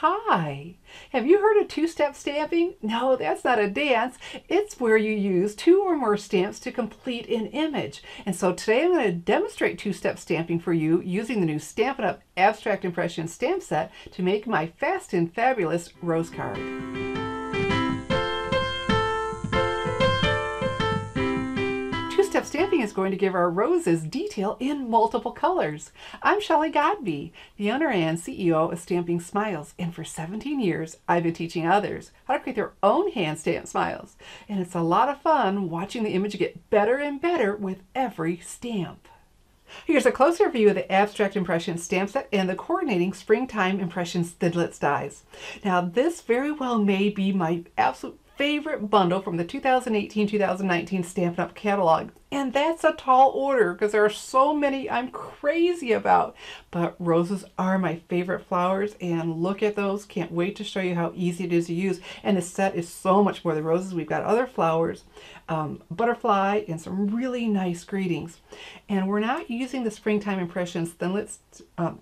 Hi! Have you heard of two-step stamping? No, that's not a dance. It's where you use two or more stamps to complete an image. And so today I'm going to demonstrate two-step stamping for you using the new Stampin' Up! Abstract Impression stamp set to make my fast and fabulous rose card. Two-step stamping is going to give our roses detail in multiple colors. I'm Shelly Godby, the owner and CEO of Stamping Smiles, and for 17 years I've been teaching others how to create their own hand stamped smiles. And it's a lot of fun watching the image get better and better with every stamp. Here's a closer view of the Abstract Impression stamp set and the coordinating Springtime Impressions Thinlits dies. Now this very well may be my absolute favorite bundle from the 2018-2019 Stampin' Up! Catalog. And that's a tall order because there are so many I'm crazy about. But roses are my favorite flowers, and look at those. Can't wait to show you how easy it is to use. And the set is so much more than roses. We've got other flowers, butterfly, and some really nice greetings. And we're not using the Springtime Impressions Thinlits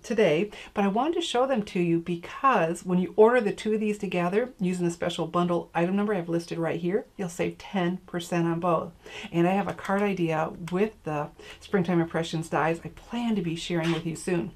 today, but I wanted to show them to you because when you order the two of these together using the special bundle item number I've listed right here, you'll save 10% on both. And I have a card idea with the Springtime Impressions dies I plan to be sharing with you soon.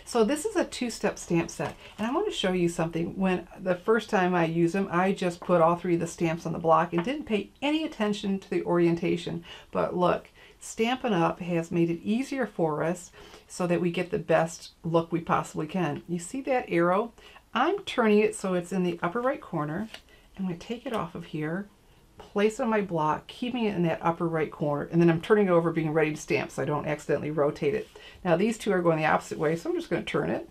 So this is a two-step stamp set, and I want to show you something. When the first time I used them, I just put all three of the stamps on the block and didn't pay any attention to the orientation. But look, Stampin' Up! Has made it easier for us so that we get the best look we possibly can. You see that arrow? I'm turning it so it's in the upper right corner. I'm going to take it off of here, place it on my block, keeping it in that upper right corner, and then I'm turning it over, being ready to stamp so I don't accidentally rotate it. Now these two are going the opposite way, so I'm just going to turn it.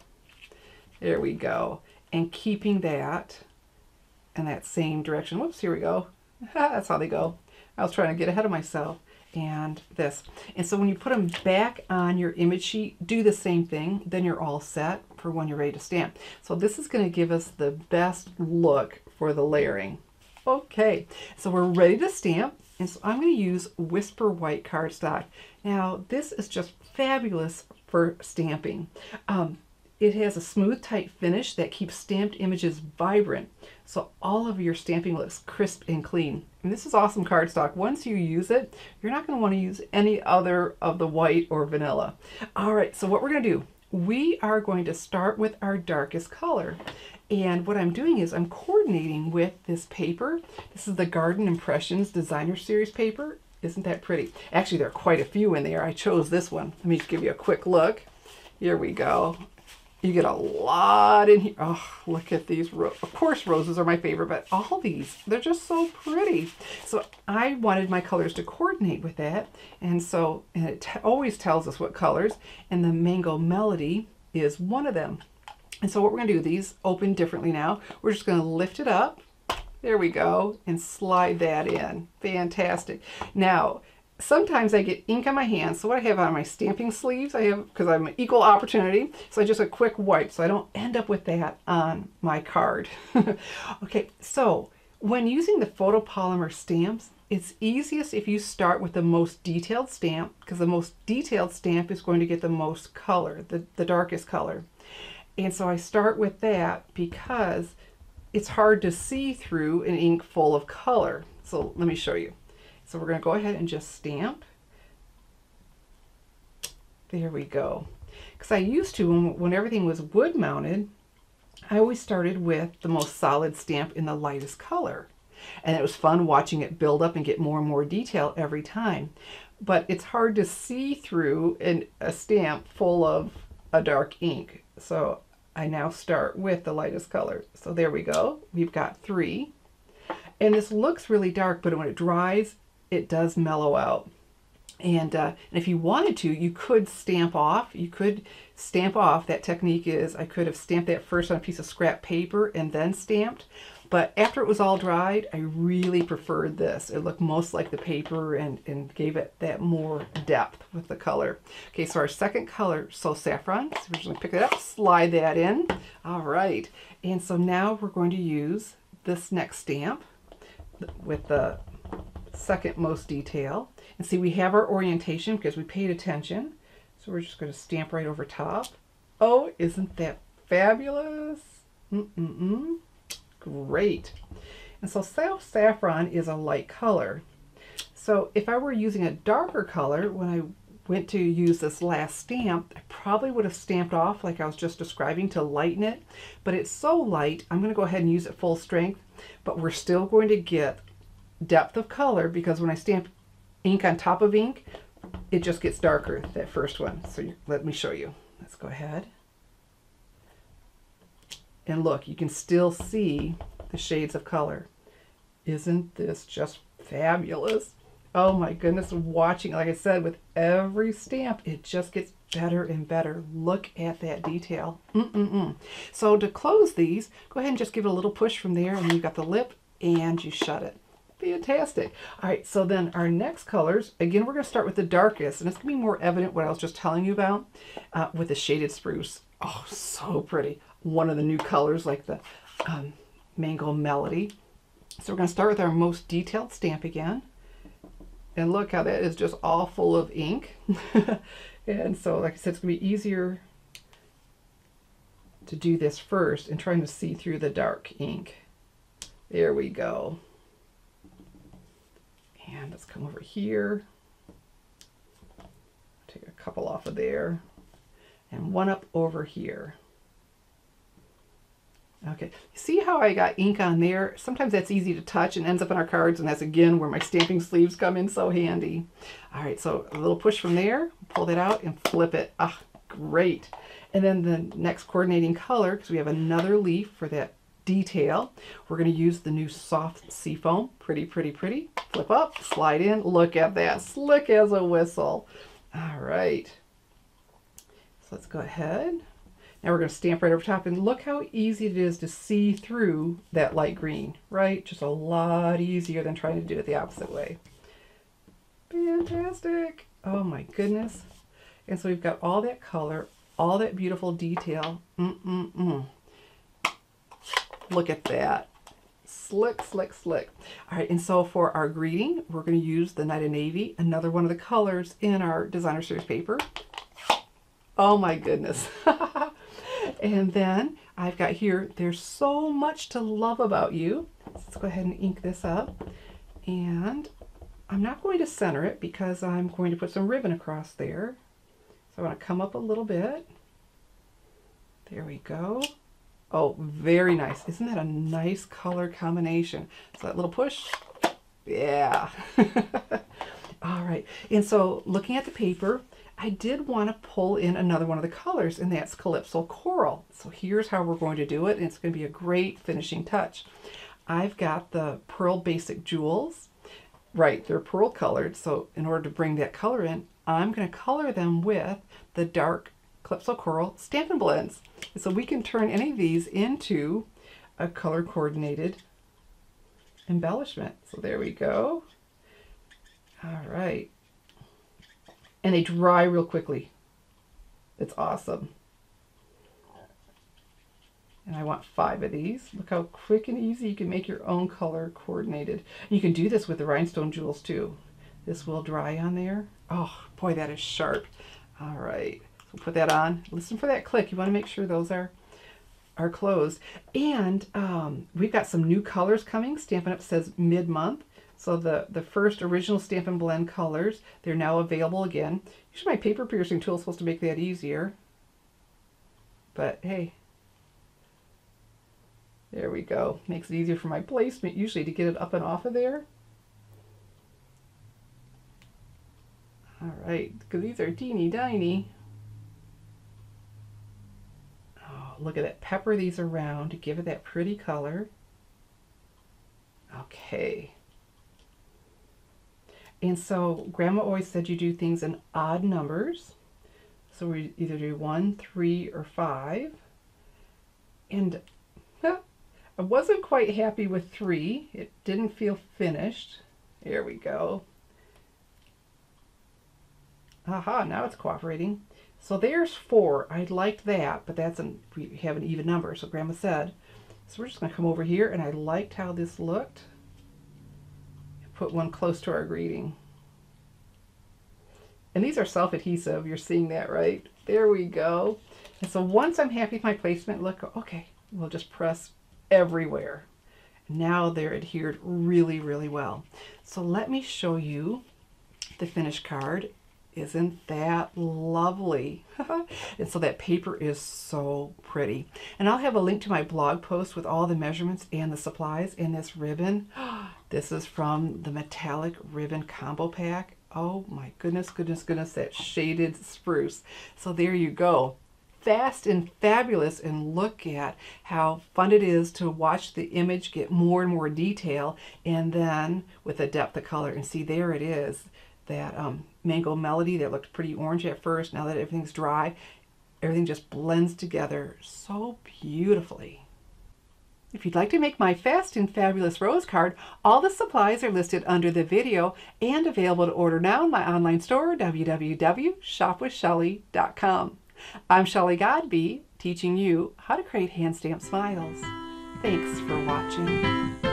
There we go. And keeping that in that same direction. Whoops, here we go. That's how they go. I was trying to get ahead of myself. And this. And so when you put them back on your image sheet, do the same thing. Then you're all set for when you're ready to stamp. So this is going to give us the best look for the layering. Okay, so we're ready to stamp, and so I'm going to use Whisper White cardstock. Now this is just fabulous for stamping. It has a smooth, tight finish that keeps stamped images vibrant, so all of your stamping looks crisp and clean. And this is awesome cardstock. Once you use it, you're not going to want to use any other of the white or vanilla. All right, so what we're going to do, we are going to start with our darkest color. And what I'm doing is I'm coordinating with this paper. This is the Garden Impressions Designer Series paper. Isn't that pretty? Actually, there are quite a few in there. I chose this one. Let me just give you a quick look. Here we go. You get a lot in here. Oh, look at these. Of course, roses are my favorite, but all these, they're just so pretty. So I wanted my colors to coordinate with that. And so it always tells us what colors, and the Mango Melody is one of them. And so what we're going to do, these open differently now. We're just going to lift it up. There we go. And slide that in. Fantastic. Now, sometimes I get ink on my hands. So what I have on my stamping sleeves, I have, because I'm an equal opportunity, so I just a quick wipe so I don't end up with that on my card. Okay, so when using the photopolymer stamps, it's easiest if you start with the most detailed stamp, because the most detailed stamp is going to get the most color, the darkest color. And so I start with that because it's hard to see through an ink full of color. So let me show you. So we're going to go ahead and just stamp. There we go. Because I used to, when everything was wood mounted, I always started with the most solid stamp in the lightest color. And it was fun watching it build up and get more and more detail every time. But it's hard to see through a stamp full of a dark ink. So I now start with the lightest color. So there we go. We've got 3. And this looks really dark, but when it dries, it does mellow out. And if you wanted to, you could stamp off. You could stamp off. That technique is, I could have stamped that first on a piece of scrap paper and then stamped. But after it was all dried, I really preferred this. It looked most like the paper and gave it that more depth with the color. Okay, so our second color, so Saffron. So we're just going to pick it up, slide that in. All right. And so now we're going to use this next stamp with the second most detail. And see, we have our orientation because we paid attention. So we're just going to stamp right over top. Oh, isn't that fabulous? Great. And so saffron is a light color. So if I were using a darker color, when I went to use this last stamp, I probably would have stamped off like I was just describing to lighten it. But it's so light, I'm going to go ahead and use it full strength. But we're still going to get depth of color because when I stamp ink on top of ink, it just gets darker, that first one. So let me show you. Let's go ahead. And look, you can still see the shades of color. Isn't this just fabulous? Oh my goodness, watching, like I said, with every stamp, it just gets better and better. Look at that detail. So to close these, go ahead and just give it a little push from there, and you've got the lip, and you shut it. Fantastic. All right, so then our next colors, again, we're going to start with the darkest, and it's going to be more evident what I was just telling you about with the shaded spruce. Oh, so pretty. One of the new colors, like the Mango Melody. So we're going to start with our most detailed stamp again. And look how that is just all full of ink. And so, like I said, it's going to be easier to do this first and trying to see through the dark ink. There we go. And let's come over here. Take a couple off of there. And one up over here. Okay, see how I got ink on there? Sometimes that's easy to touch and ends up on our cards, and that's again where my stamping sleeves come in so handy. All right, so a little push from there, pull that out and flip it. Ah, great. And then the next coordinating color, because we have another leaf for that detail, we're going to use the new soft seafoam. Pretty, pretty, pretty. Flip up, slide in. Look at that, slick as a whistle. All right, so let's go ahead. Now we're going to stamp right over top, and look how easy it is to see through that light green, right? Just a lot easier than trying to do it the opposite way. Fantastic. Oh my goodness. And so we've got all that color, all that beautiful detail. Look at that. Slick, slick, slick. All right, and so for our greeting, we're going to use the Night of Navy, another one of the colors in our designer series paper. Oh my goodness. And then I've got here, there's so much to love about you. Let's go ahead and ink this up. And I'm not going to center it because I'm going to put some ribbon across there. So I want to come up a little bit. There we go. Oh, very nice. Isn't that a nice color combination? So that little push. Yeah. All right. And so looking at the paper, I did want to pull in another one of the colors, and that's Calypso Coral. So here's how we're going to do it, and it's going to be a great finishing touch. I've got the Pearl Basic Jewels. Right, they're pearl colored, so in order to bring that color in, I'm going to color them with the dark Calypso Coral Stampin' Blends. And so we can turn any of these into a color coordinated embellishment. So there we go. All right. And they dry real quickly. It's awesome. And I want 5 of these. Look how quick and easy you can make your own color coordinated. You can do this with the rhinestone jewels too. This will dry on there. Oh boy, that is sharp. All right, so put that on. Listen for that click. You want to make sure those are closed. And we've got some new colors coming. Stampin' Up! Says mid-month. So the first original Stampin' Blend colors, they're now available again. Usually my paper piercing tool is supposed to make that easier. But hey, there we go. Makes it easier for my placement usually to get it up and off of there. All right, because these are teeny tiny. Oh, look at that. Pepper these around to give it that pretty color. Okay. And so Grandma always said you do things in odd numbers. So we either do 1, 3, or 5. And I wasn't quite happy with 3. It didn't feel finished. There we go. Aha, now it's cooperating. So there's 4. I liked that, but we have an even number, so Grandma said. So we're just going to come over here, and I liked how this looked. Put one close to our greeting. And these are self-adhesive. You're seeing that, right? There we go. And so once I'm happy with my placement, look, okay, will just press everywhere. Now they're adhered really, really well. So let me show you the finished card. Isn't that lovely? And so that paper is so pretty. And I'll have a link to my blog post with all the measurements and the supplies in this ribbon. This is from the metallic ribbon combo pack. Oh my goodness, goodness, goodness, that shaded spruce. So there you go. Fast and fabulous, and look at how fun it is to watch the image get more and more detail, and then with the depth of color. And see, there it is, that mango melody that looked pretty orange at first. Now that everything's dry, everything just blends together so beautifully. If you'd like to make my Fast and Fabulous Rose card, all the supplies are listed under the video and available to order now in my online store, www.shopwithshelly.com. I'm Shelly Godby, teaching you how to create hand stamped smiles. Thanks for watching.